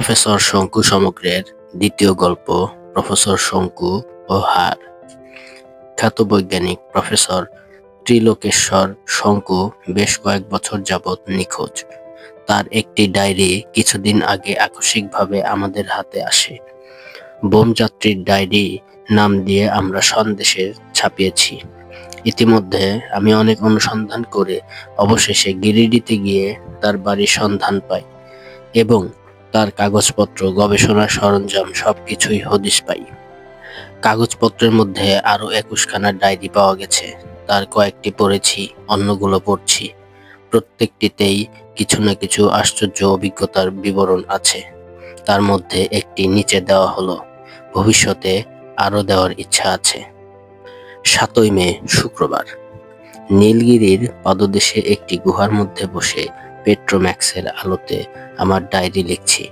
Professor শঙ্কু সমগ্রের দ্বিতীয় গল্প প্রফেসর শঙ্কু ও হার। খ্যাত বৈজ্ঞানিক প্রফেসর ত্রিলোকেশ্বর শঙ্কু বেশ কয়েক বছর যাবৎ নিখোঁজ। তার একটি ডায়েরি কিছুদিন আগে আকস্মিকভাবে আমাদের হাতে আসে। বোমযাত্রীর ডায়েরি নাম দিয়ে আমরা সন্দেশে ছাপিয়েছি। ইতিমধ্যে আমি অনেক অনুসন্ধান করে অবশেষে গিরিডিতে গিয়ে তার বাড়ির সন্ধান পাই এবং তার কাগজপত্র, গবেষণার সরঞ্জাম সবকিছুই হদিশ পাই। কাগজপত্রের মধ্যে আরো 21খানা ডায়েরি পাওয়া গেছে। তার কয়েকটি পড়েছি, অন্যগুলো পড়ছি। প্রত্যেকটিতেই কিছু না কিছু আশ্চর্য অভিজ্ঞতার বিবরণ আছে। তার মধ্যে একটি নিচে দেওয়া হলো, ভবিষ্যতে আরো দেওয়ার ইচ্ছা আছে। 7ই মে শুক্রবার। নীলগিরির পাদদেশে একটি গুহার মধ্যে বসে পেট্রোম্যাক্সের আলোতে আমার ডায়েরি লিখছি।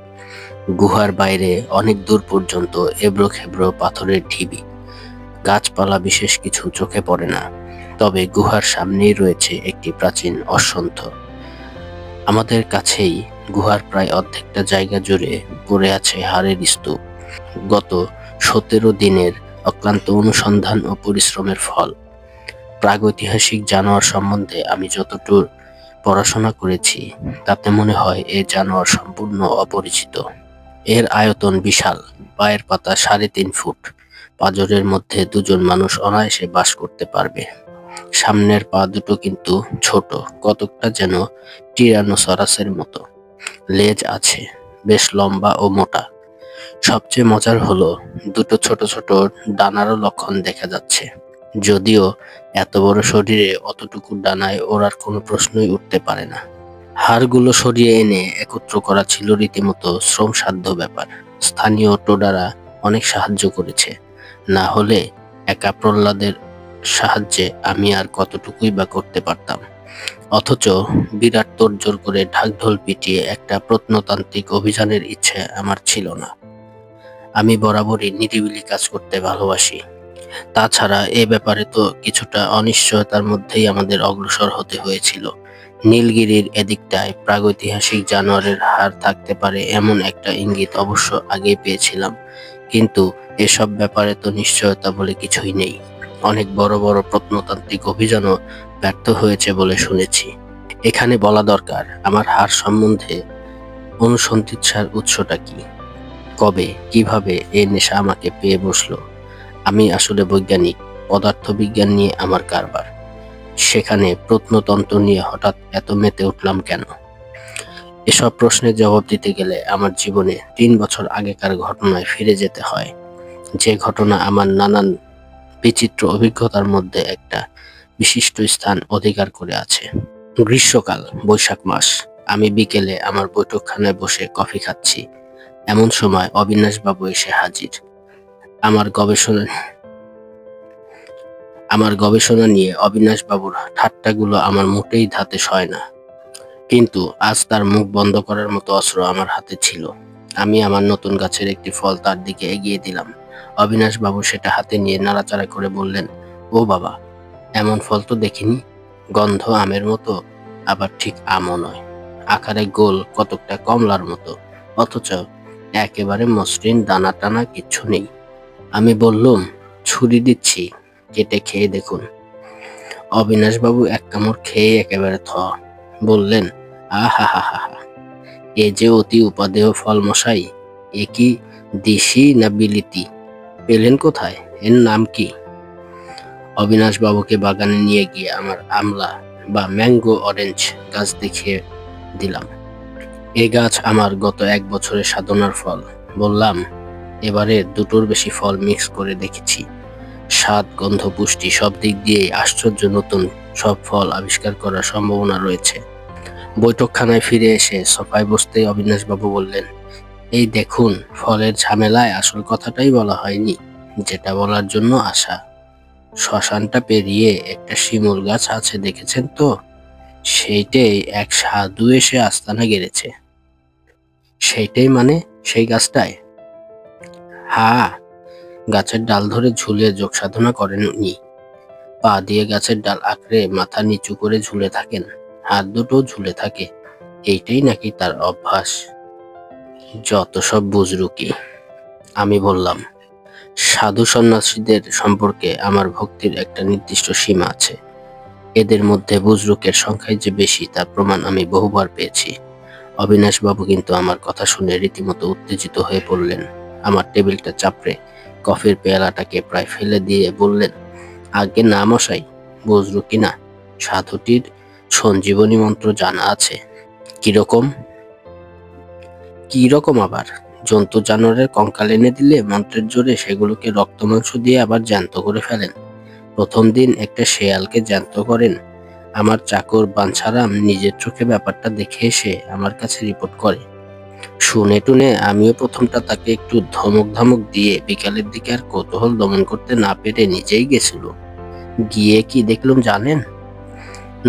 গুহার বাইরে অনেক দূর পর্যন্ত এবড়ো খেবড়ো পাথরের ঢিবি, গাছপালা বিশেষ কিছু চোখে পড়ে না। তবে গুহার সামনেই রয়েছে একটি প্রাচীন অশ্বত্থ। আমাদের কাছেই গুহার প্রায় অর্ধেকটা জায়গা জুড়ে পড়ে আছে হাড়ের স্তূপ, গত 17 দিনের অক্লান্ত অনুসন্ধান ও পরিশ্রমের ফল। প্রাগৈতিহাসিক জানোয়ার সম্বন্ধে আমি যতদূর পড়াশোনা করেছি তাতে মনে হয় এ জানোয়ার সম্পূর্ণ অপরিচিত। এর আয়তন বিশাল, পায়ের পাতা 3.5 ফুট। পাঁজরের মধ্যে দুজন মানুষ অনায়াসে বাস করতে পারবে। সামনের পা দুটো কিন্তু ছোট, কতকটা যেন টিরানোসরাসের মতো। লেজ আছে, বেশ লম্বা ও মোটা। সবচেয়ে মজার হলো দুটো ছোট ছোট ডানারও লক্ষণ দেখা যাচ্ছে। যদিও এত বড় শরীরে অতটুকু ডানায় ওড়ার কোনো প্রশ্নই উঠতে পারে না। হাড়গুলো সরিয়ে এনে একত্র করা ছিল রীতিমতো শ্রমসাধ্য ব্যাপার। স্থানীয় টোডারা অনেক সাহায্য করেছে, না হলে একা প্রহ্লাদের সাহায্যে আমি আর কতটুকুই বা করতে পারতাম। অথচ বিরাট তোড়জোড় করে ঢাকঢোল পিটিয়ে একটা প্রত্নতান্ত্রিক অভিযানের ইচ্ছে আমার ছিল না। আমি বরাবরই নিরিবিলি কাজ করতে ভালোবাসি। তাছাড়া এ ব্যাপারে তো কিছুটা অনিশ্চয়তার মধ্যেই আমাদের অগ্রসর হতে হয়েছিল। নীলগিরির এদিকটায় প্রাগৈতিহাসিক জানোয়ারের হাড় থাকতে পারে এমন একটা ইঙ্গিত অবশ্য আগেই পেয়েছিলাম, কিন্তু এসব ব্যাপারে তো নিশ্চয়তা বলে কিছুই নেই। অনেক বড় বড় প্রত্নতান্ত্রিক অভিযানও ব্যর্থ হয়েছে বলে শুনেছি। এখানে বলা দরকার আমার হাড় সম্বন্ধে অনুসন্ধিৎসার উৎসটা কি, কবে, কিভাবে এই নেশা আমাকে পেয়ে বসলো। আমি আসলে বৈজ্ঞানিক, পদার্থবিজ্ঞান নিয়ে আমার কারবার। সেখানে প্রত্নতন্ত্র নিয়ে হঠাৎ এত মেতে উঠলাম কেন? এসব প্রশ্নের জবাব দিতে গেলে আমার জীবনে 3 বছর আগেকার ঘটনায় ফিরে যেতে হয়, যে ঘটনা আমার নানান বিচিত্র অভিজ্ঞতার মধ্যে একটা বিশিষ্ট স্থান অধিকার করে আছে। গ্রীষ্মকাল, বৈশাখ মাস। আমি বিকেলে আমার বৈঠকখানায় বসে কফি খাচ্ছি। এমন সময় অবিনাশবাবু এসে হাজির। আমার গবেষণা নিয়ে অবিনাশবাবুর ঠাট্টাগুলো আমার মোটেই ধাতে সয় না, কিন্তু আজ তার মুখ বন্ধ করার মতো অস্ত্র আমার হাতে ছিল। আমি আমার নতুন গাছের একটি ফল তার দিকে এগিয়ে দিলাম। অবিনাশবাবু সেটা হাতে নিয়ে নাড়াচাড়া করে বললেন, ও বাবা, এমন ফল তো দেখিনি। গন্ধ আমের মতো, আবার ঠিক আমও নয়। আকারে গোল, কতকটা কমলার মতো, অথচ একেবারে মসৃণ, দানা টানা কিচ্ছু নেই। আমি বললুম, ছুরি দিচ্ছি, কেটে খেয়ে দেখুন। অবিনাশবাবু এক কামড় খেয়ে একেবারে বললেন, আহা হা হা হা, এ যে অতি উপাদেয় ফল মশাই। এ কি দেশি না বিলিতি? পেলেন কোথায়? এর নাম কি? অবিনাশবাবুকে বাগানে নিয়ে গিয়ে আমার আমলা বা ম্যাঙ্গো অরেঞ্জ গাছ দেখিয়ে দিলাম। এ গাছ আমার গত 1 বছরের সাধনার ফল। বললাম, এবারে 2টোর বেশি ফল মিক্স করে দেখেছি। স্বাদ, গন্ধ, পুষ্টি সব দিক দিয়েই আশ্চর্য নতুন সব ফল আবিষ্কার করার সম্ভাবনা রয়েছে। বৈঠকখানায় ফিরে এসে সোফায় বসতেই অবিনাশবাবু বললেন, এই দেখুন, ফলের ঝামেলায় আসল কথাটাই বলা হয়নি, যেটা বলার জন্য আসা। শ্মশানটা পেরিয়ে একটা শিমুল গাছ আছে, দেখেছেন তো? সেইটাই এক সাধু এসে আস্তানা গেড়েছে। সেইটাই মানে সেই গাছটায়? হ্যাঁ, গাছের ডাল ধরে ঝুলে যোগ সাধনা করেননি। পা দিয়ে গাছের ডাল আঁকড়ে মাথা নিচু করে ঝুলে থাকেন, হাত দুটো ঝুলে থাকে। এইটাই নাকি তার অভ্যাস। যত সব বুজরুকি। আমি বললাম, সাধু সন্ন্যাসীদের সম্পর্কে আমার ভক্তির একটা নির্দিষ্ট সীমা আছে। এদের মধ্যে বুজরুকের সংখ্যাই যে বেশি তার প্রমাণ আমি বহুবার পেয়েছি। অবিনাশবাবু কিন্তু আমার কথা শুনে রীতিমতো উত্তেজিত হয়ে পড়লেন। আমার টেবিলটা চাপড়ে কফির পেয়ালাটাকে প্রায় ফেলে দিয়ে বললেন, আজ্ঞে না মশাই, বুজরুকি না, সাধুটির সঞ্জীবনী মন্ত্র জানা আছে। কিরকম? কিরকম আবার? জন্তু জানোয়ারের কঙ্কাল এনে দিলে মন্ত্রের জোরে সেগুলোকে রক্ত মাংস দিয়ে আবার জ্যান্ত করে ফেলেন। প্রথম দিন একটা শেয়ালকে জ্যান্ত করেন। আমার চাকর বাঞ্ছারাম নিজের চোখে ব্যাপারটা দেখে এসে আমার কাছে রিপোর্ট করে। শুনে টুনে আমিও প্রথমটা তাকে একটু ধমক ধমক দিয়ে বিকালের দিকে আর কৌতূহল দমন করতে না পেরে নিজেই গেছিল। গিয়ে কি দেখলাম জানেন?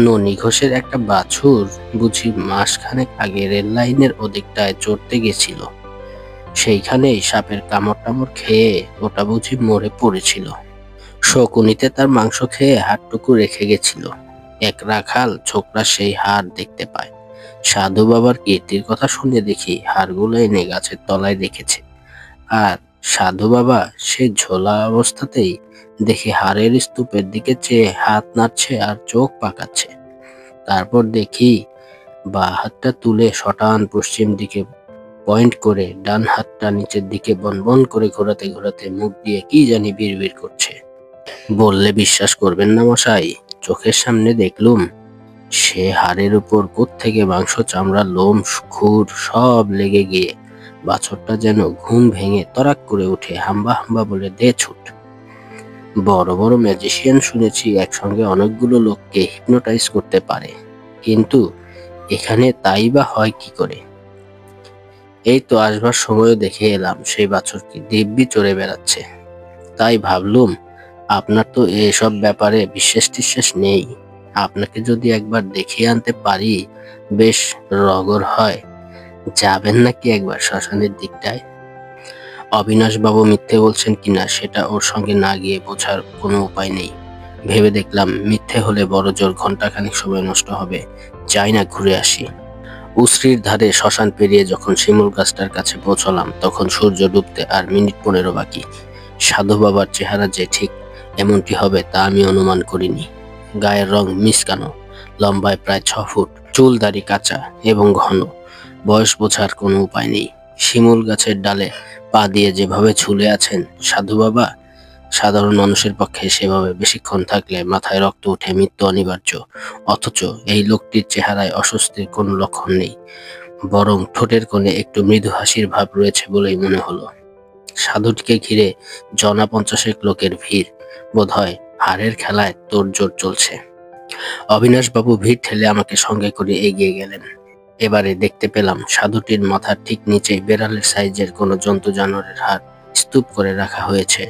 ননী ঘোষের একটা বাছুর বুঝি মাসখানেক আগে রেল লাইনের ওদিকটায় চড়তে গেছিল। সেইখানেই সাপের কামড় টামড় খেয়ে ওটা বুঝি মরে পড়েছিল। শকুনিতে তার মাংস খেয়ে হাড়টুকু রেখে গেছিল। এক রাখাল ছোকরা সেই হাড় দেখতে পায়। সাধু বাবার কীর্তির কথা শুনে দেখি হাড়গুলো এনে গাছের তলায় রেখেছে। আর সাধু বাবা সে ঝোলা অবস্থাতেই দেখি হাড়ের স্তূপের দিকে চেয়ে হাত নাড়ছে আর চোখ পাকাচ্ছে। তারপর দেখি বা হাতটা তুলে শটান পশ্চিম দিকে পয়েন্ট করে ডান হাতটা নিচের দিকে বনবন করে ঘোরাতে ঘোরাতে মুখ দিয়ে কি জানি বিড়বিড় করছে। বললে বিশ্বাস করবেন না মশাই, চোখের সামনে দেখলুম সে হাড়ের উপর কোত্থেকে মাংস চামড়া লোম খুর সব লেগে গিয়ে বাছরটা যেন ঘুম ভেঙে তরাক করে উঠে হাম্বা হাম্বা বলে দে ছুট। বড় বড় ম্যাজিশিয়ান শুনেছি একসঙ্গে অনেকগুলো লোককে হিপনোটাইজ করতে পারে, কিন্তু এখানে তাই বা হয় কি করে? এই তো আসবার সময় দেখে এলাম সেই বাছরটি দিব্যি চড়ে বেড়াচ্ছে। তাই ভাবলুম আপনার তো এসব ব্যাপারে বিশ্বাস টিশ্বাস নেই, আপনাকে যদি একবার দেখিয়ে আনতে পারি বেশ রগর হয়। যাবেন নাকি একবার শ্মশানের দিকটায়? অবিনাশবাবু মিথ্যে বলছেন কিনা সেটা ওর সঙ্গে না গিয়ে বোঝার কোনো উপায় নেই। ভেবে দেখলাম মিথ্যে হলে বড় জোর ঘন্টাখানিক সময় নষ্ট হবে, যাই না ঘুরে আসি। উসরির ধারে শ্মশান পেরিয়ে যখন শিমুল গাছটার কাছে পৌঁছলাম তখন সূর্য ডুবতে আর মিনিট 15 বাকি। সাধু বাবার চেহারা যে ঠিক এমনটি হবে তা আমি অনুমান করিনি। গায়ের রং মিসকানো, লম্বায় প্রায় 6 ফুট, চুল দাড়ি কাঁচা এবং ঘন। বয়স বোঝার কোনো উপায় নেই। শিমুল গাছের ডালে পা দিয়ে যেভাবে ঝুলে আছেন সাধু বাবা, সাধারণ মানুষের পক্ষে সেভাবে বেশিক্ষণ থাকলে মাথায় রক্ত উঠে মৃত্যু অনিবার্য। অথচ এই লোকটির চেহারায় অস্বস্তির কোনো লক্ষণ নেই, বরং ঠোঁটের কোণে একটু মৃদু হাসির ভাব রয়েছে বলেই মনে হলো। সাধুটিকে ঘিরে জনা 50 লোকের ভিড়, বোধহয় হাড়ের খেলায় তোড়জোড় চলছে। অবিনাশবাবু ভিড় ঠেলে আমাকে সঙ্গে করে এগিয়ে গেলেন। এবারে দেখতে পেলাম সাধুটির মাথার ঠিক নিচে বেড়ালের সাইজের কোনো জন্তু জানোয়ারের হাড় স্তূপ করে রাখা হয়েছে।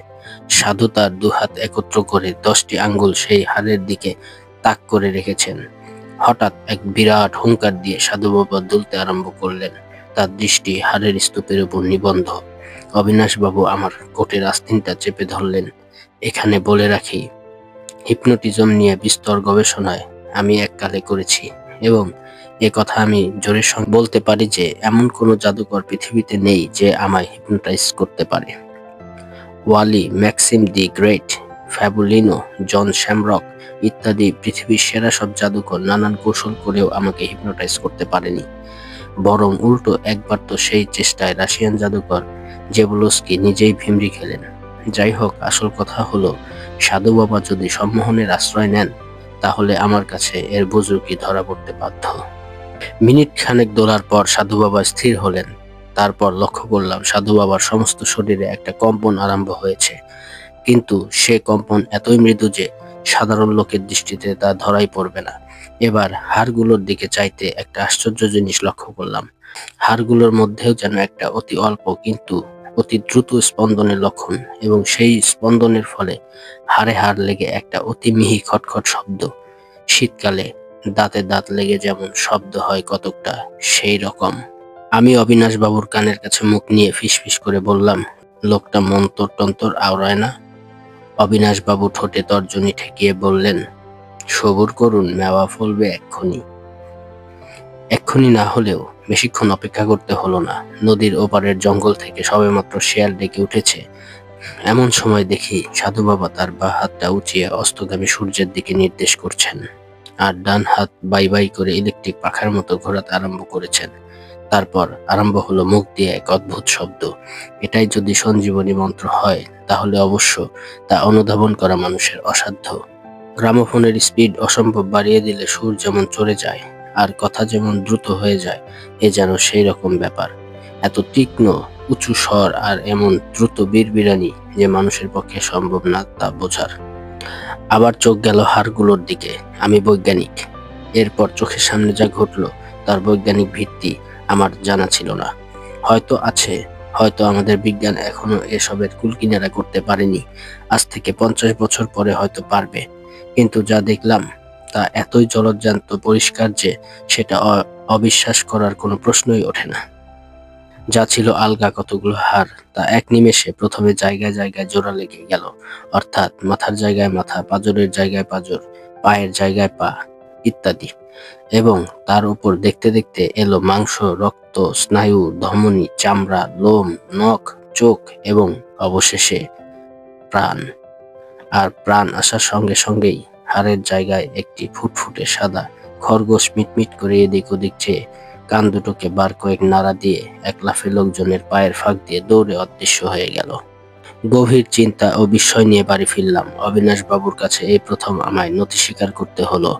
সাধু তার দুহাত একত্র করে 10টি আঙ্গুল সেই হাড়ের দিকে তাক করে রেখেছেন। হঠাৎ এক বিরাট হুঙ্কার দিয়ে সাধু বাবা দুলতে আরম্ভ করলেন। তার দৃষ্টি হাড়ের স্তূপের উপর নিবন্ধ। অবিনাশবাবু আমার কোটের আস্তিনটা চেপে ধরলেন। এখানে বলে রাখি, হিপনোটিজম নিয়ে বিস্তর গবেষণায় আমি এককালে করেছি এবং এ কথা আমি জোরের সঙ্গে বলতে পারি যে এমন কোনো জাদুকর পৃথিবীতে নেই যে আমায় হিপনোটাইজ করতে পারে। ওয়ালি, ম্যাক্সিম দি গ্রেট, ফ্যাবুলিনো, জন শ্যামরক ইত্যাদি পৃথিবীর সেরা সব জাদুকর নানান কৌশল করেও আমাকে হিপনোটাইজ করতে পারেনি। বরং উল্টো একবার তো সেই চেষ্টায় রাশিয়ান জাদুকর জেবুলস্কি নিজেই ভিমরি খেলেন। যাই হোক, আসল কথা হলো সাধু বাবা যদি সম্মোহনের আশ্রয় নেন তাহলে আমার কাছে এর বুজরুকি ধরা পড়তে বাধ্য। মিনিট খানেক দোলার পর সাধু বাবা স্থির হলেন। তারপর লক্ষ্য করলাম সাধু বাবার সমস্ত শরীরে একটা কম্পন আরম্ভ হয়েছে, কিন্তু সে কম্পন এতই মৃদু যে সাধারণ লোকের দৃষ্টিতে তা ধরাই পড়বে না। এবার হাড়গুলোর দিকে চাইতে একটা আশ্চর্য জিনিস লক্ষ্য করলাম। হাড়গুলোর মধ্যেও যেন একটা অতি অল্প কিন্তু অতি দ্রুত স্পন্দনের লক্ষণ, এবং সেই স্পন্দনের ফলে হাড়ে হাড় লেগে একটা অতি মিহি খটখট শব্দ। শীতকালে দাঁতে দাঁত লেগে যেমন শব্দ হয় কতকটা, সেই রকম। আমি অবিনাশবাবুর কানের কাছে মুখ নিয়ে ফিসফিস করে বললাম, লোকটা মন্তর টন্তর আওড়ায় না? অবিনাশবাবু ঠোঁটে তর্জনী ঠেকিয়ে বললেন, সবুর করুন, মেওয়া ফলবে এক্ষুনি। এক্ষুনি না হলেও বেশিক্ষণ অপেক্ষা করতে হলো না। নদীর ওপারের জঙ্গল থেকে সবেমাত্র শেয়াল ডেকে উঠেছে। এমন সময় দেখি সাধু বাবা তার বাঁ হাতটা উঁচিয়ে অস্তগামী সূর্যের দিকে নির্দেশ করছেন, আর ডান হাত বাই বাই করে ইলেকট্রিক পাখার মতো ঘোরাতে আরম্ভ করেছেন। তারপর আরম্ভ হলো মুখ দিয়ে এক অদ্ভুত শব্দ। এটাই যদি সঞ্জীবনী মন্ত্র হয়, তাহলে অবশ্য তা অনুধাবন করা মানুষের অসাধ্য। গ্রামোফোনের স্পিড অসম্ভব বাড়িয়ে দিলে সুর যেমন চড়ে যায় আর কথা যেমন দ্রুত হয়ে যায়, এ যেন সেই রকম ব্যাপার। এত তীক্ষ্ণ উঁচু স্বর আর এমন দ্রুত বিড়বিড়ানি যে মানুষের পক্ষে সম্ভব না তা বোঝার। আবার চোখ গেল হাড়গুলোর দিকে। আমি বৈজ্ঞানিক। এরপর চোখের সামনে যা ঘটলো তার বৈজ্ঞানিক ভিত্তি আমার জানা ছিল না। হয়তো আছে, হয়তো আমাদের বিজ্ঞান এখনো এসবের কুলকিনারা করতে পারেনি। আজ থেকে 50 বছর পরে হয়তো পারবে। কিন্তু যা দেখলাম তা এতই জলজ্যান্ত পরিষ্কার যে সেটা অবিশ্বাস করার কোনো প্রশ্নই ওঠে না। যা ছিল আলগা কতগুলো হাড়, তা এক নিমেষে প্রথমে জায়গায় জায়গায় জোড়া লেগে গেল। অর্থাৎ মাথার জায়গায় মাথা, পাঁজরের জায়গায় পাঁজর, পায়ের জায়গায় পা ইত্যাদি। এবং তার উপর দেখতে দেখতে এলো মাংস, রক্ত, স্নায়ু, ধমনী, চামড়া, লোম, নখ, চোখ এবং অবশেষে প্রাণ। আর প্রাণ আসার সঙ্গে সঙ্গেই হাড়ের জায়গায় একটি ফুটফুটে সাদা খরগোশ মিটমিট করে এদিক ওদিক চেয়ে কান দুটোকে বার কয়েক নাড়া দিয়ে এক লাফে লোকজনের পায়ের ফাঁক দিয়ে দৌড়ে অদৃশ্য হয়ে গেল। গভীর চিন্তা ও বিস্ময় নিয়ে বাড়ি ফিরলাম। অবিনাশ বাবুর কাছে এই প্রথম আমায় নতি স্বীকার করতে হলো।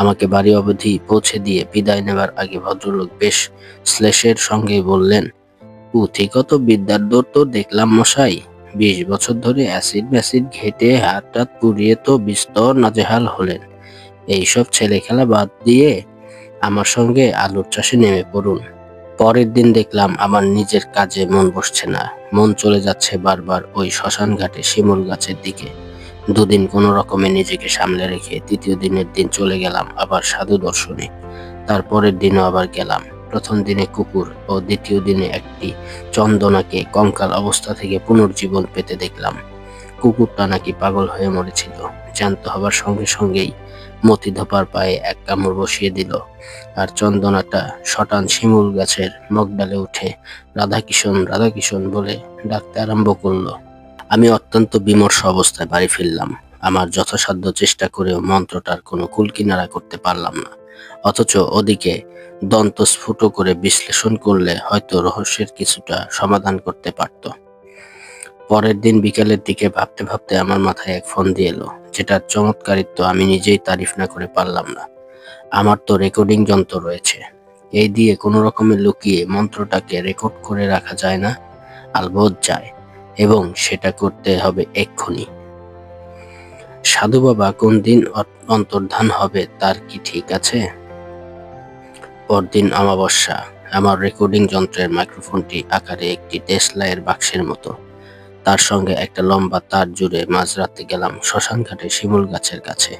আমাকে বাড়ি অবধি পৌঁছে দিয়ে বিদায় নেবার আগে ভদ্রলোক বেশ শ্লেষের সঙ্গে বললেন, পুঁথিগত বিদ্যার দৌড় তো দেখলাম মশাই। 20 বছর ধরে অ্যাসিড ম্যাসিড ঘেটে হাত টাত পুড়িয়ে তো বিস্তর নাজেহাল হলেন। এইসব ছেলে খেলা বাদ দিয়ে আমার সঙ্গে আলুর চাষে নেমে পড়ুন। পরের দিন দেখলাম আমার নিজের কাজে মন বসছে না। মন চলে যাচ্ছে বারবার ওই শ্মশান ঘাটে শিমুল গাছের দিকে। দুদিন কোনো রকমে নিজেকে সামলে রেখে তৃতীয় দিনের দিন চলে গেলাম আবার সাধু দর্শনে। তারপরের দিনও আবার গেলাম। প্রথম দিনে কুকুর ও দ্বিতীয় দিনে একটি চন্দনাকে কঙ্কাল অবস্থা থেকে পুনর্জীবন পেতে দেখলাম। কুকুরটা নাকি পাগল হয়ে মরেছিল। জ্যান্ত হবার সঙ্গে সঙ্গেই মতি ধোপার পায়ে এক কামড় বসিয়ে দিল, আর চন্দনাটা শটান শিমুল গাছের মগডালে উঠে রাধাকিশন রাধাকিশন বলে ডাকতে আরম্ভ করলো। আমি অত্যন্ত বিমর্ষ অবস্থায় বাড়ি ফিরলাম। আমার যথাসাধ্য চেষ্টা করেও মন্ত্রটার কোনো কুলকিনারা করতে পারলাম না। অথচ ওদিকে দন্তস্ফুট করে বিশ্লেষণ করলে হয়তো রহস্যের কিছুটা সমাধান করতে পারত। পরের দিন বিকেলের দিকে ভাবতে ভাবতে আমার মাথায় এক ফোন দিয়ে এলো, যেটার চমৎকারিত্ব আমি নিজেই তারিফ না করে পারলাম না। আমার তো রেকর্ডিং যন্ত্র রয়েছে, এই দিয়ে কোনো রকমে লুকিয়ে মন্ত্রটাকে রেকর্ড করে রাখা যায় না? আলবৎ যায়, এবং সেটা করতে হবে এক্ষুনি। সাধু বাবা কোন দিন অন্তর্ধান হবে তার কি ঠিক আছে? পরদিন অমাবস্যা। আমার রেকর্ডিং যন্ত্রের মাইক্রোফোনটি আকারে একটি দেশলাইয়ের বাক্সের মতো। তার সঙ্গে একটা লম্বা তার জুড়ে মাঝরাতে গেলাম শ্মশান ঘাটে শিমুল গাছের কাছে।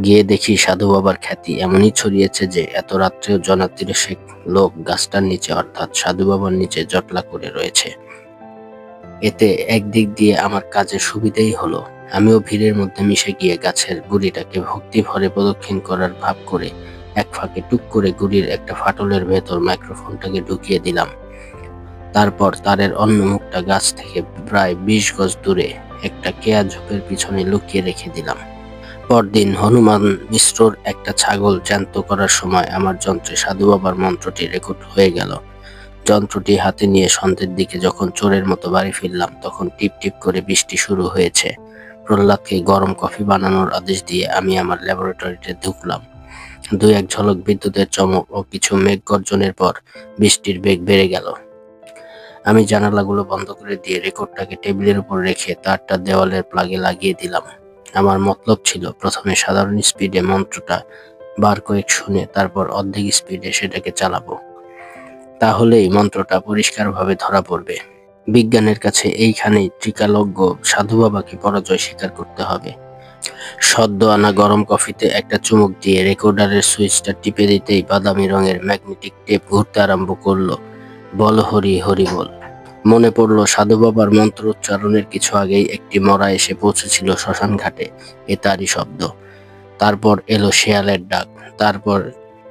গিয়ে দেখি সাধু বাবার খ্যাতি এমনই ছড়িয়েছে যে এত রাত্রেও জনা 30 লোক গাছটার নিচে অর্থাৎ সাধু বাবার নিচে জটলা করে রয়েছে। এতে একদিক দিয়ে আমার কাজের সুবিধেই হলো। আমিও ভিড়ের মধ্যে মিশে গিয়ে গাছের গুড়িটাকে ভক্তি ভরে প্রদক্ষিণ করার ভাব করে এক ফাঁকে টুক করে গুড়ির একটা ফাটলের ভেতর মাইক্রোফোনটাকে ঢুকিয়ে দিলাম। তারপর তারের অন্য মুখটা গাছ থেকে প্রায় 20 গজ দূরে একটা কেয়া ঝোপের পিছনে লুকিয়ে রেখে দিলাম। পরদিন হনুমান মিশ্রর একটা ছাগল জ্যান্ত করার সময় আমার যন্ত্রে সাধু বাবার মন্ত্রটি রেকর্ড হয়ে গেল। যন্ত্রটি হাতে নিয়ে সন্ধ্যের দিকে যখন চোরের মতো বাড়ি ফিরলাম, তখন টিপ টিপ করে বৃষ্টি শুরু হয়েছে। প্রহ্লাদকে গরম কফি বানানোর আদেশ দিয়ে আমি আমার ল্যাবরেটরিতে ঢুকলাম। 2-1 ঝলক বিদ্যুতের চমক ও কিছু মেঘ গর্জনের পর বৃষ্টির বেগ বেড়ে গেল। আমি জানালাগুলো বন্ধ করে দিয়ে রেকর্ডটাকে টেবিলের উপর রেখে তারটা দেওয়ালের প্লাগে লাগিয়ে দিলাম। আমার মতলব ছিল প্রথমে সাধারণ স্পিডে মন্ত্রটা বার কয়েক শুনে তারপর অর্ধেক স্পিডে সেটাকে চালাবো। তাহলেই মন্ত্রটা পরিষ্কারভাবে ধরা পড়বে। বিজ্ঞানের কাছে এইখানেই ত্রিকালজ্ঞ সাধু বাবাকে পরাজয় স্বীকার করতে হবে। সদ্য আনা গরম কফিতে একটা চুমুক দিয়ে রেকর্ডারের সুইচটা টিপে দিতেই বাদামি রঙের ম্যাগনেটিক টেপ ঘুরতে আরম্ভ করলো। বল হরি হরি বল। মনে পড়ল সাধু বাবার মন্ত্র উচ্চারণের কিছু আগেই একটি মরা এসে পৌঁছেছিল শ্মশান ঘাটে, এ তারই শব্দ। তারপর এলো শেয়ালের ডাক, তারপর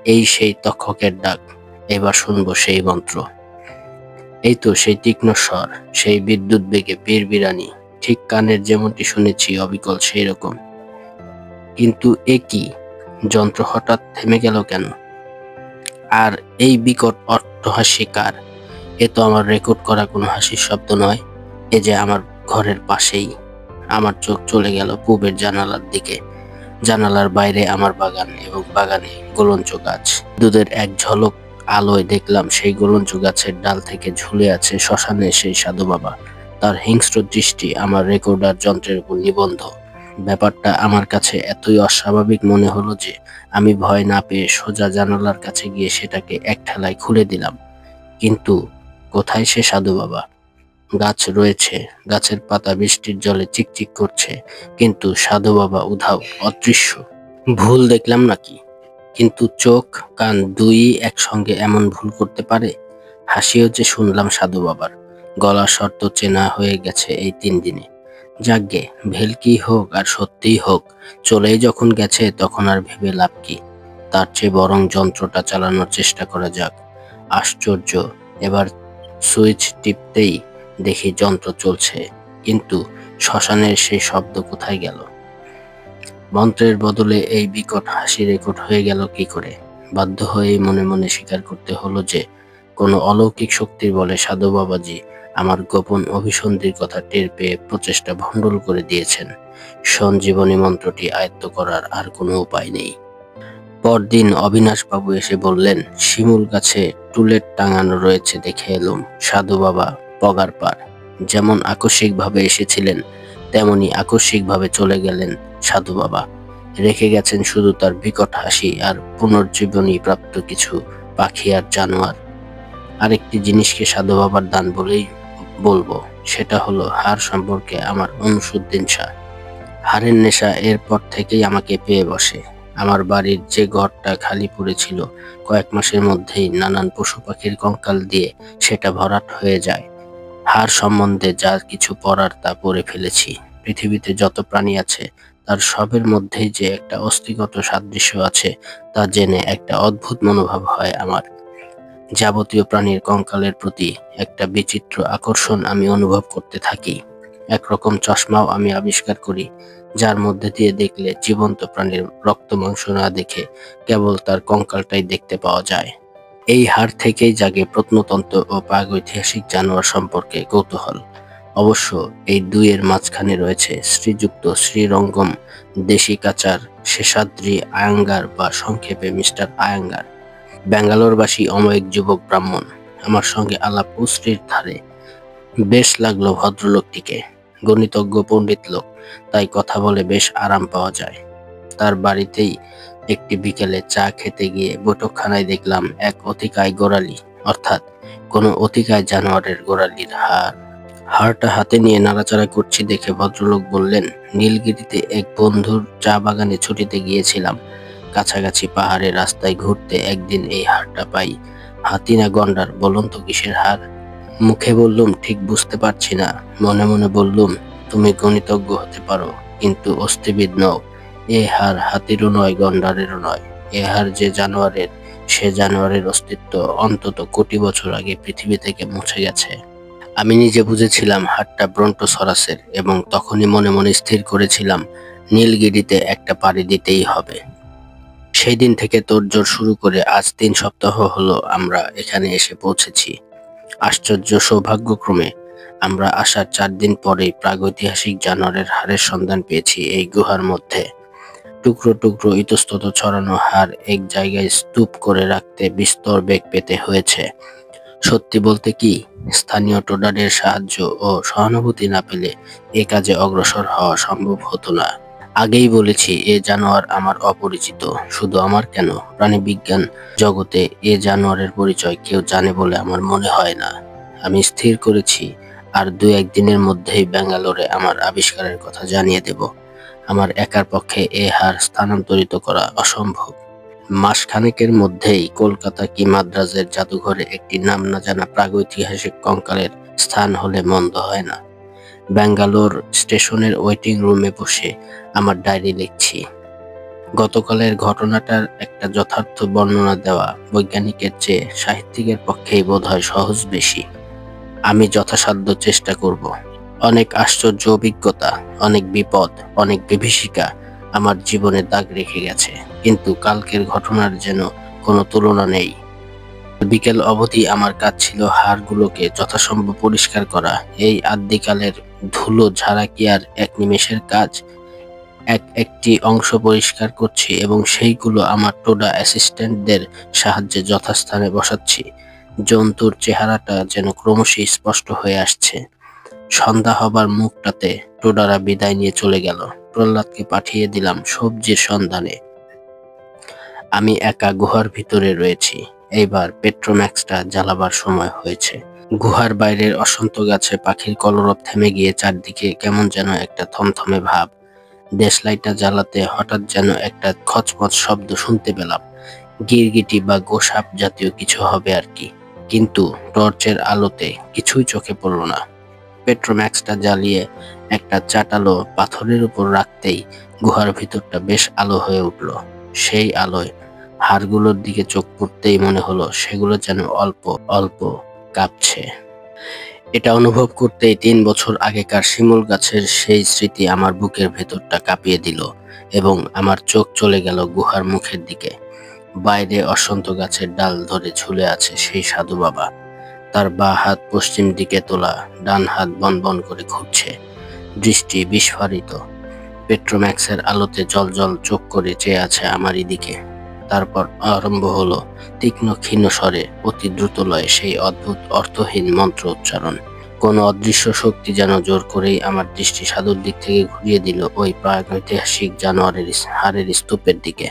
এই সেই তক্ষকের ডাক, এবার শুনবো সেই মন্ত্র। এই তো সেই তীক্ষ্ণ স্বর, সেই বিদ্যুৎ বেগে বীরবিরানি, ঠিক কানের যেমনটি শুনেছি অবিকল সেই রকম। কিন্তু এ কি, যন্ত্র হঠাৎ থেমে গেল কেন? আর এই বিকট অট্টহাসি কার? এ তো আমার রেকর্ড করা কোনো হাসির শব্দ নয়। এ যে আমার ঘরের পাশেই। আমার চোখ চলে গেল পূবের জানালার দিকে। জানালার বাইরে আমার বাগান এবং বাগানে গোলঞ্চ গাছ। দুধের এক ঝলক আলোয় দেখলাম সেই গোলঞ্চ গাছের ডাল থেকে ঝুলে আছে শ্মশানে সেই সাধু বাবা। তার হিংস্র দৃষ্টি আমার রেকর্ডার যন্ত্রের উপর নিবন্ধ। ব্যাপারটা আমার কাছে এতই অস্বাভাবিক মনে হলো যে আমি ভয় না পেয়ে সোজা জানালার কাছে গিয়ে সেটাকে এক ঠেলায় খুলে দিলাম। কিন্তু কোথায় সে সাধু বাবা? গাছ রয়েছে, গাছের পাতা বৃষ্টির জলে চিকচিক করছে, কিন্তু সাধু বাবা উধাও, অদৃশ্য। ভুল দেখলাম নাকি? কিন্তু চোখ কান দুই একসঙ্গে এমন ভুল করতে পারে? হাসিও যে শুনলাম সাধু বাবার, গলা শর্ত চেনা হয়ে গেছে এই 3 দিনে। যাকগে, ভেলকি হোক আর সত্যিই হোক, চলেই যখন গেছে তখন আর ভেবে লাভ কি? তার চেয়ে বরং যন্ত্রটা চালানোর চেষ্টা করা যাক। আশ্চর্য, এবার সুইচ টিপতেই দেখি যন্ত্র চলছে, কিন্তু শ্মশানের সেই শব্দ কোথায় গেল? মন্ত্রের বদলে এই বিকট হাসি রেকর্ড হয়ে গেল কি করে? বাধ্য হয়েই মনে মনে স্বীকার করতে হলো যে কোনো অলৌকিক শক্তির বলে সাধু বাবাজি আমার গোপন অভিসন্ধির কথা টের পেয়ে প্রচেষ্টা ভণ্ডুল করে দিয়েছেন। সঞ্জীবনী মন্ত্রটি আয়ত্ত করার আর কোনো উপায় নেই। পরদিন অবিনাশবাবু এসে বললেন, শিমুল গাছে টুলেট টাঙানো রয়েছে দেখে এলুম। সাধু বাবা পগার পার। যেমন আকস্মিকভাবে এসেছিলেন তেমনি আকস্মিকভাবে চলে গেলেন সাধু বাবা। রেখে গেছেন শুধু তার বিকট হাসি আর পুনর্জীবনী প্রাপ্ত কিছু পাখি আর জানোয়ার। আরেকটি জিনিসকে সাধু বাবার দান বলেই বলবো, সেটা হলো হার সম্পর্কে আমার অনুসুদ্দিন শাহ। হারের নেশা এরপর থেকেই আমাকে পেয়ে বসে। আমার বাড়ির যে ঘরটা খালি পড়েছিল কয়েক মাসের মধ্যেই নানান পশু পাখির কঙ্কাল দিয়ে সেটা ভরাট হয়ে যায়। হার সম্বন্ধে যা কিছু পড়ার তা পড়ে ফেলেছি। পৃথিবীতে যত প্রাণী আছে তার সবের মধ্যেই যে একটা অস্থিগত সাদৃশ্য আছে তা জেনে একটা অদ্ভুত মনোভাব হয় আমার। যাবতীয় প্রাণীর কঙ্কালের প্রতি একটা বিচিত্র আকর্ষণ আমি অনুভব করতে থাকি। একরকম চশমাও আমি আবিষ্কার করি, যার মধ্যে দিয়ে দেখলে জীবন্ত প্রাণীর রক্ত মাংস না দেখে কেবল তার কঙ্কালটাই দেখতে পাওয়া যায়। এই হাড় থেকেই জাগে প্রত্নতন্ত্র ও প্রাগৈতিহাসিক জানোয়ার সম্পর্কে কৌতূহল। অবশ্য এই দুইয়ের মাঝখানে রয়েছে শ্রীযুক্ত শ্রীরঙ্গম দেশি কাচার শেষাদ্রি আয়াঙ্গার বা সংক্ষেপে মিস্টার আয়াঙ্গার। ব্যাঙ্গালোরবাসী অমায়িক যুবক ব্রাহ্মণ। আমার সঙ্গে আলাপ উছরির ধারে। বেশ লাগলো ভদ্রলোকটিকে। গণিতজ্ঞ পণ্ডিত লোক, তাই কথা বলে বেশ আরাম পাওয়া যায়। তার বাড়িতেই একটি বিকেলে চা খেতে গিয়ে বৈঠকখানায় দেখলাম এক অতিকায় গোড়ালি, অর্থাৎ কোনো অতিকায় জানোয়ারের গোড়ালির হাড়। হাড়টা হাতে নিয়ে নাড়াচাড়া করছি দেখে ভদ্রলোক বললেন, নীলগিরিতে এক বন্ধুর চা বাগানে ছুটিতে গিয়েছিলাম। কাছাকাছি পাহাড়ের রাস্তায় ঘুরতে একদিন এই হাড়টা পাই। হাতি না গন্ডার বলুন তো কিসের হাড়? মুখে বললুম ঠিক বুঝতে পারছি না। মনে মনে বললুম, তুমি গণিতজ্ঞ হতে পারো কিন্তু অস্থিবিদ নও। এ হাড় হাতিরও নয়, গন্ডারেরও নয়। এ হাড় যে জানোয়ারের, সে জানোয়ারের অস্তিত্ব অন্তত কোটি বছর আগে পৃথিবী থেকে মুছে গেছে। আমি নিজে বুঝেছিলাম হাড়টা ব্রন্টোসরাসের এবং তখনই মনে মনে স্থির করেছিলাম নীলগিরিতে একটা পাড়ি দিতেই হবে। সেই দিন থেকে তোড়জোড় শুরু করে আজ 3 সপ্তাহ হলো আমরা এখানে এসে পৌঁছেছি। আশ্চর্য সৌভাগ্যক্রমে আমরা আসার 4 দিন পরেই প্রাগৈতিহাসিক জানোয়ারের হাড়ের সন্ধান পেয়েছি এই গুহার মধ্যে। টুকরো টুকরো ইতস্তত ছড়ানো হাড় এক জায়গায় স্তূপ করে রাখতে বিস্তর বেগ পেতে হয়েছে। সত্যি বলতে কি, স্থানীয় টোডারের সাহায্য ও সহানুভূতি না পেলে এ কাজে অগ্রসর হওয়া সম্ভব হতো না। আগেই বলেছি, এ জানোয়ার আমার অপরিচিত। শুধু আমার কেন, প্রাণীবিজ্ঞান জগতে এ জানোয়ারের পরিচয় কেউ জানে বলে আমার মনে হয় না। আমি স্থির করেছি আর 2-1 দিনের মধ্যেই ব্যাঙ্গালোরে আমার আবিষ্কারের কথা জানিয়ে দেব। আমার একার পক্ষে এ হাড় স্থানান্তরিত করা অসম্ভব। মাসখানেকের মধ্যেই কলকাতা কি মাদ্রাজের জাদুঘরে একটি নাম না জানা প্রাগৈতিহাসিক কঙ্কালের স্থান হলে মন্দ হয় না। ব্যাঙ্গালোর স্টেশনের ওয়েটিং রুমে বসে আমার ডায়েরি লিখছি। গতকালের ঘটনাটার একটা যথার্থ বর্ণনা দেওয়া বৈজ্ঞানিকের চেয়ে সাহিত্যিকের পক্ষেই বোধহয় সহজ বেশি। আমি যথাসাধ্য চেষ্টা করব। অনেক আশ্চর্য অভিজ্ঞতা, অনেক বিপদ, অনেক বিভীষিকা আমার জীবনে দাগ রেখে গেছে, কিন্তু কালকের ঘটনার যেন কোনো তুলনা নেই। বিকেল অবধি আমার কাজ ছিল হাড়গুলোকে যথাসম্ভব পরিষ্কার করা। এই আদ্যিকালের ধুলো ঝাড়া কি আর এক নিমেষের কাজ? একটি অংশ পরিষ্কার করছি এবং সেইগুলো আমার টোডা অ্যাসিস্ট্যান্টদের সাহায্যে যথাস্থানে বসাচ্ছি। জন্তুর চেহারাটা যেন ক্রমশই স্পষ্ট হয়ে আসছে। সন্ধ্যা হবার মুখটাতে টোডারা বিদায় নিয়ে চলে গেল। প্রহ্লাদকে পাঠিয়ে দিলাম সবজির সন্ধানে। আমি একা গুহার ভিতরে রয়েছি। এইবার পেট্রোম্যাক্সটা জ্বালাবার সময় হয়েছে। গুহার বাইরের অসন্ত গাছে পাখির কলরব থেমে গিয়ে চারদিকে কেমন যেন একটা থমথমে ভাব। দেশলাইটা জ্বালাতে হঠাৎ যেন একটা খচমচ শব্দ শুনতে পেলাম। গিরগিটি বা গোসাপ জাতীয় কিছু হবে আর কি, কিন্তু টর্চের আলোতে কিছুই চোখে পড়ল না। পেট্রোম্যাক্সটা জ্বালিয়ে একটা চাটালো পাথরের উপর রাখতেই গুহার ভিতরটা বেশ আলো হয়ে উঠল। সেই আলোয় হাড়গুলোর দিকে চোখ পড়তেই মনে হলো সেগুলো যেন অল্প অল্প কাঁপছে। এটা অনুভব করতেই 3 বছর আগেকার শিমুল গাছের সেই স্মৃতি আমার বুকের ভেতরটা কাঁপিয়ে দিল এবং আমার চোখ চলে গেল গুহার মুখের দিকে। বাইরে অসন্ত গাছের ডাল ধরে ঝুলে আছে সেই সাধু বাবা। তার বাঁ হাত পশ্চিম দিকে তোলা, ডান হাত বনবন করে ঘুরছে, দৃষ্টি বিস্ফারিত। পেট্রোম্যাক্সের আলোতে জলজল চোখ করে চেয়ে আছে আমারই দিকে। তারপর আরম্ভ হলো তীক্ষ্ণ ক্ষীণ স্বরে অতি দ্রুত লয়ে সেই অদ্ভুত অর্থহীন মন্ত্র উচ্চারণ। কোন অদৃশ্য শক্তি যেন জোর করেই আমার দৃষ্টি সাধুর দিক থেকে ঘুরিয়ে দিল ওই প্রাগৈতিহাসিক জানোয়ারের হাড়ের স্তূপের দিকে।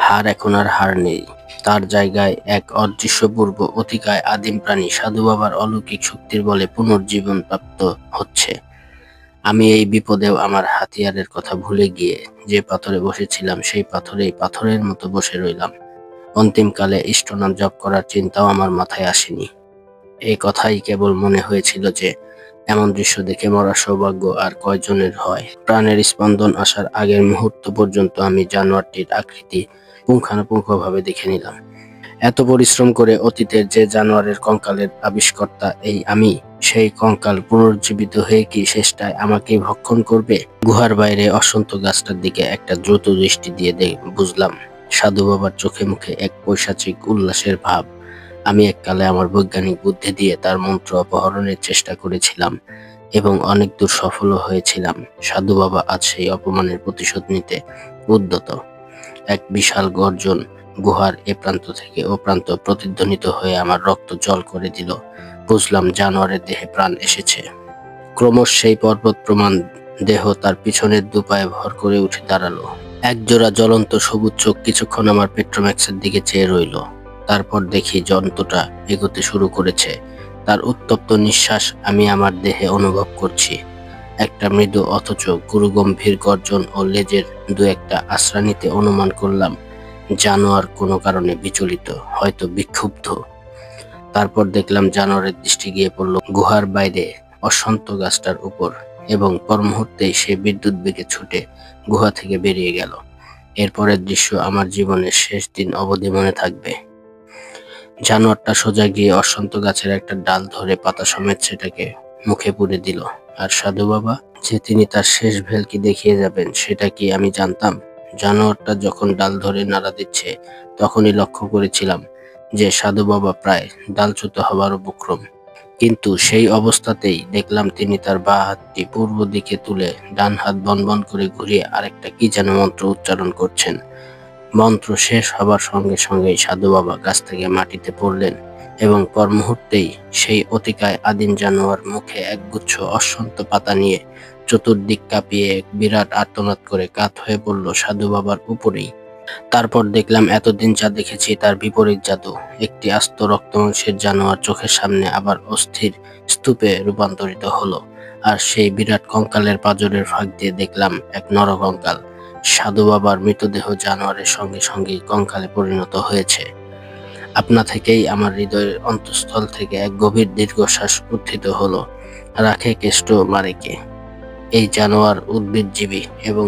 হাড় এখন আর হাড় নেই, তার জায়গায় এক অদৃশ্যপূর্ব অতিকায় আদিম প্রাণী সাধু বাবার অলৌকিক শক্তির বলে পুনর্জীবন প্রাপ্ত হচ্ছে। আমি এই বিপদেও আমার হাতিয়ারের কথা ভুলে গিয়ে যে পাথরে বসেছিলাম সেই পাথরেই পাথরের মতো বসে রইলাম। অন্তিমকালে ইষ্টনাম জপ করার চিন্তাও আমার মাথায় আসেনি। এই কথাই কেবল মনে হয়েছিল যে এমন দৃশ্য দেখে মরার সৌভাগ্য আর কয়জনের হয়। প্রাণের স্পন্দন আসার আগের মুহূর্ত পর্যন্ত আমি জানোয়ারটির আকৃতি পুঙ্খানুপুঙ্খভাবে দেখে নিলাম। এত পরিশ্রম করে অতীতের যে জানোয়ারের কঙ্কালের আবিষ্কর্তা এই আমি, সেই কঙ্কাল পুনর্জীবিত হয়ে কি শেষটায় আমাকেই ভক্ষণ করবে? গুহার বাইরে অসন্ত গাছটার দিকে একটা দ্রুত দৃষ্টি দিয়ে বুঝলাম সাধু বাবার চোখে মুখে এক পৈশাচিক উল্লাসের ভাব। আমি এককালে আমার বৈজ্ঞানিক বুদ্ধি দিয়ে তার মন্ত্র অপহরণের চেষ্টা করেছিলাম এবং অনেক দূর সফলও হয়েছিলাম। সাধু বাবা আজ সেই অপমানের প্রতিশোধ নিতে উদ্যত। এক বিশাল গর্জন গুহার এ প্রান্ত থেকে ও প্রান্ত প্রতিধ্বনিত হয়ে আমার রক্ত জল করে দিল। বুঝলাম জানোয়ারের দেহে প্রাণ এসেছে। ক্রমশ সেই পর্বত প্রমাণ দেহ তার পিছনের দুপায়ে ভর করে উঠে দাঁড়ালো। একজোড়া জ্বলন্ত সবুজ চোখ কিছুক্ষণ আমার পেট্রোম্যাক্সের দিকে চেয়ে রইল। তারপর দেখি জন্তুটা এগোতে শুরু করেছে। তার উত্তপ্ত নিঃশ্বাস আমি আমার দেহে অনুভব করছি। একটা মৃদু অথচ গুরুগম্ভীর গর্জন ও লেজের দু একটা আশ্রানিতে অনুমান করলাম জানোয়ার কোনো কারণে বিচলিত, হয়তো বিক্ষুব্ধ। তারপর দেখলাম জানোয়ারের দৃষ্টি গিয়ে পড়ল গুহার বাইরে অসন্ত গাছটার উপর এবং পর মুহূর্তেই সে বিদ্যুৎ বেগে ছুটে গুহা থেকে বেরিয়ে গেল। এরপরের দৃশ্য আমার জীবনের শেষ দিন অবধি মনে থাকবে। জানোয়ারটা সোজা গিয়ে অসন্ত গাছের একটা ডাল ধরে পাতা সমেত সেটাকে মুখে পুরে দিল। আর সাধু বাবা যে তিনি তার শেষ ভেলকি দেখিয়ে যাবেন সেটা কি আমি জানতাম? জানোয়ারটা যখন ডাল ধরে নাড়া দিচ্ছে তখনই লক্ষ্য করেছিলাম যে সাধু বাবা প্রায় ডালচ্যুত হবার উপক্রম, কিন্তু সেই অবস্থাতেই দেখলাম তিনি তার বাঁ হাতটি পূর্ব দিকে তুলে ডান হাত বনবন করে ঘুরিয়ে আরেকটা কি যেন মন্ত্র উচ্চারণ করছেন। মন্ত্র শেষ হবার সঙ্গে সঙ্গেই সাধু বাবা গাছ থেকে মাটিতে পড়লেন এবং পর মুহূর্তেই সেই অতিকায় আদিম জানোয়ার মুখে একগুচ্ছ অসন্ত পাতা নিয়ে চতুর্দিক কাঁপিয়ে এক বিরাট আর্তনাদ করে কাত হয়ে পড়ল সাধু বাবার উপরেই। তারপর দেখলাম এতদিন যা দেখেছি তার বিপরীত জাদু। একটি আস্ত রক্তমাংসের জানোয়ার চোখের সামনে আবার অস্থির স্তূপে রূপান্তরিত হলো, আর সেই বিরাট কঙ্কালের পাঁজরের ফাঁক দিয়ে দেখলাম এক নরকঙ্কাল। সাধু বাবার মৃতদেহ জানোয়ারের সঙ্গে সঙ্গেই কঙ্কালে পরিণত হয়েছে। আপনা থেকেই আমার হৃদয়ের অন্তঃস্থল থেকে এক গভীর দীর্ঘশ্বাস উত্থিত হলো। রাখে কেষ্ট মারে কে। এই জানোয়ার উদ্ভিদজীবী এবং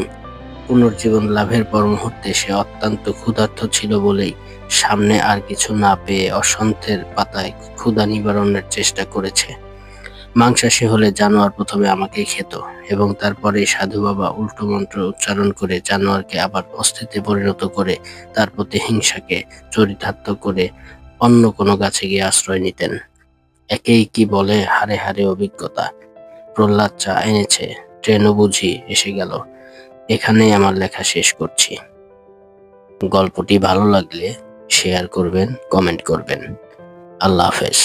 পুনর্জীবন লাভের পর মুহূর্তে সে অত্যন্ত ক্ষুধার্ত ছিল বলেই সামনে আর কিছু না পেয়ে অসন্থের পাতায় ক্ষুধা নিবারণের চেষ্টা করেছে। মাংসাশী হলে জানোয়ার প্রথমে আমাকেই খেত এবং তারপরেই সাধু বাবা উল্টো মন্ত্র উচ্চারণ করে জানোয়ারকে আবার অস্থিতে পরিণত করে তার প্রতি হিংসাকে চরিতার্থ করে অন্য কোনো গাছে গিয়ে আশ্রয় নিতেন। একেই কি বলে হাড়ে হাড়ে অভিজ্ঞতা। প্রহ্লাদ চা এনেছে, ট্রেনও বুঝি এসে গেল। এখানেই আমার লেখা শেষ করছি। গল্পটি ভালো লাগলে শেয়ার করবেন, কমেন্ট করবেন। আল্লাহ হাফেজ।